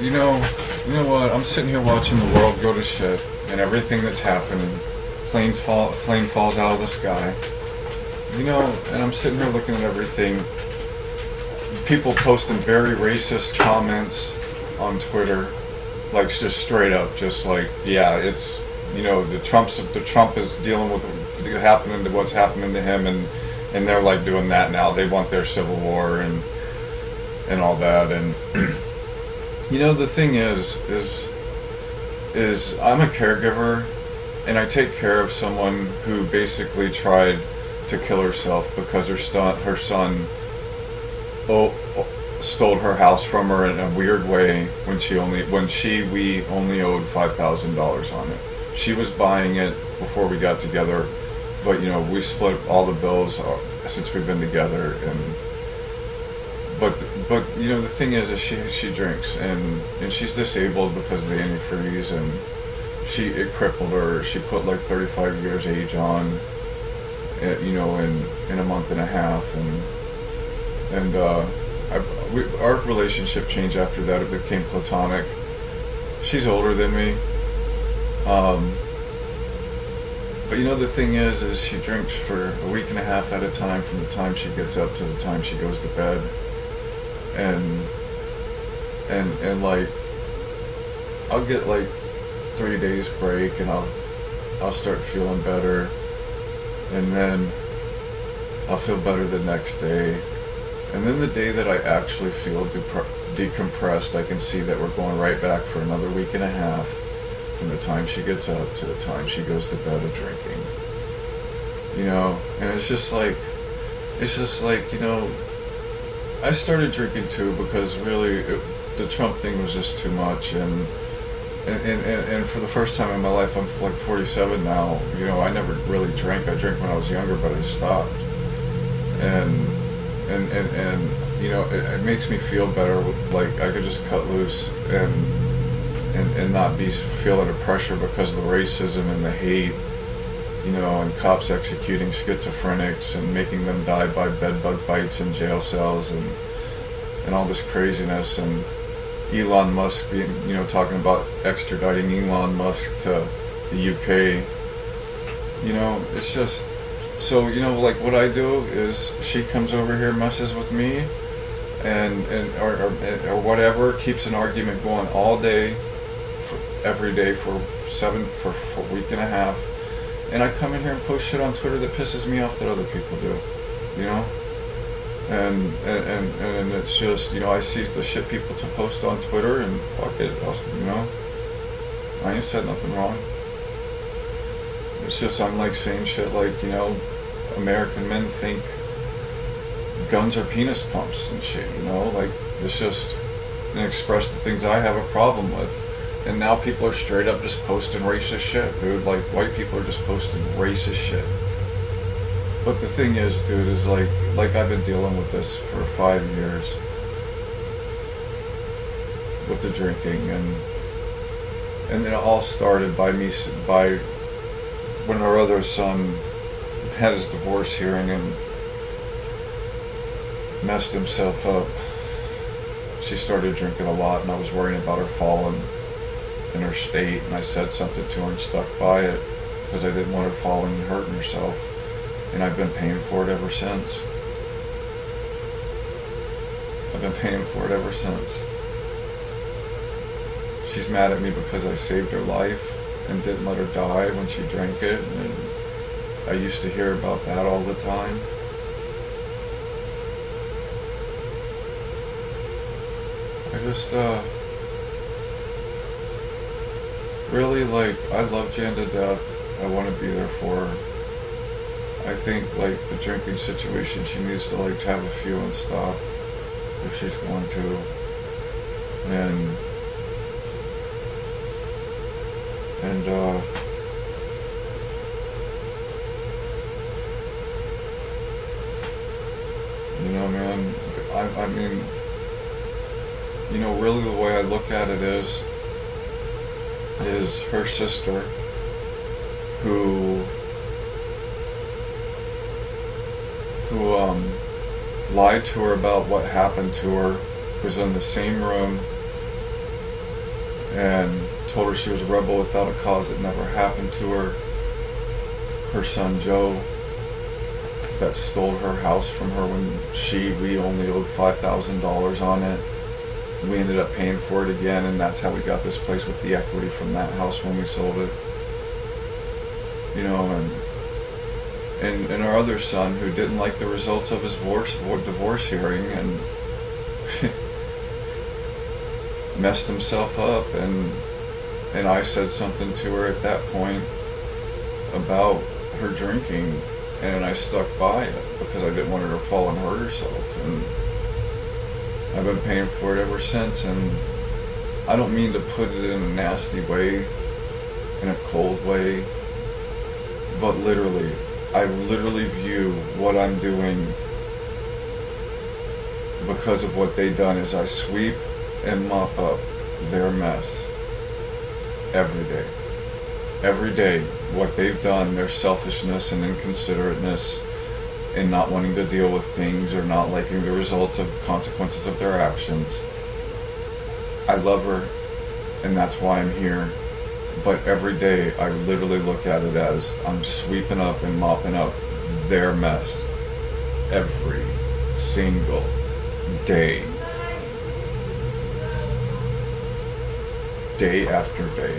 you know what? I'm sitting here watching the world go to shit and everything that's happening. Plane falls out of the sky. And I'm sitting here looking at everything. People posting very racist comments on Twitter, like just straight up, just like, yeah, it's the Trump is dealing with what's happening to him, and they're like doing that now. They want their civil war and all that, and the thing is I'm a caregiver, and I take care of someone who basically tried to kill herself because her son stole her house from her in a weird way when we only owed $5,000 on it. She was buying it before we got together, but we split all the bills since we've been together, but the thing is she drinks, and she's disabled because of the antifreeze, and it crippled her. She put like 35 years age on, in a month and a half, and our relationship changed after that. It became platonic. She's older than me, but the thing is she drinks for a week and a half at a time, from the time she gets up to the time she goes to bed, and like I'll get like 3 days break, and I'll start feeling better, and then I'll feel better the next day, and then the day that I actually feel decompressed, I can see that we're going right back for another week and a half, from the time she gets up to the time she goes to bed of drinking. And it's just like I started drinking too because really the Trump thing was just too much, and for the first time in my life, I'm like 47 now. I never really drank. I drank when I was younger, but I stopped. And it makes me feel better. Like I could just cut loose and not be feeling the pressure because of the racism and the hate, and cops executing schizophrenics and making them die by bed bug bites in jail cells, and all this craziness, and Elon Musk being, talking about extraditing Elon Musk to the UK. It's just, so, like what I do is she comes over here, messes with me, or whatever, keeps an argument going all day, every day for a week and a half, and I come in here and post shit on Twitter that pisses me off that other people do, and it's just, I see the shit people to post on Twitter, and fuck it, I ain't said nothing wrong. It's just I'm like saying shit like, American men think guns are penis pumps and shit, like it's just, and express the things I have a problem with. And now people are straight up just posting racist shit, dude. Like, white people are just posting racist shit. But the thing is, dude, is like I've been dealing with this for 5 years. With the drinking, and it all started by when our other son had his divorce hearing and messed himself up. She started drinking a lot, and I was worrying about her falling in her state, and I said something to her and stuck by it because I didn't want her falling and hurting herself, and I've been paying for it ever since. She's mad at me because I saved her life and didn't let her die when she drank it, and I used to hear about that all the time. I just really, like, I love Jan to death. I want to be there for her. I think, like, the drinking situation, she needs to, like, have a few and stop if she's going to. And man, I mean, really the way I look at it is her sister, who lied to her about what happened to her, was in the same room and told her she was a rebel without a cause. It never happened to her. Her son Joe, that stole her house from her when we only owed $5,000 on it. We ended up paying for it again, and that's how we got this place with the equity from that house when we sold it. You know, and our other son, who didn't like the results of his divorce hearing and messed himself up, and I said something to her at that point about her drinking, and I stuck by it because I didn't want her to fall and hurt herself, and I've been paying for it ever since. And I don't mean to put it in a nasty way, in a cold way, but literally, I literally view what I'm doing because of what they done is I sweep and mop up their mess every day. Every day, what they've done, their selfishness and inconsiderateness and not wanting to deal with things or not liking the results of the consequences of their actions. I love her, and that's why I'm here. But every day, I literally look at it as I'm sweeping up and mopping up their mess every single day. Day after day.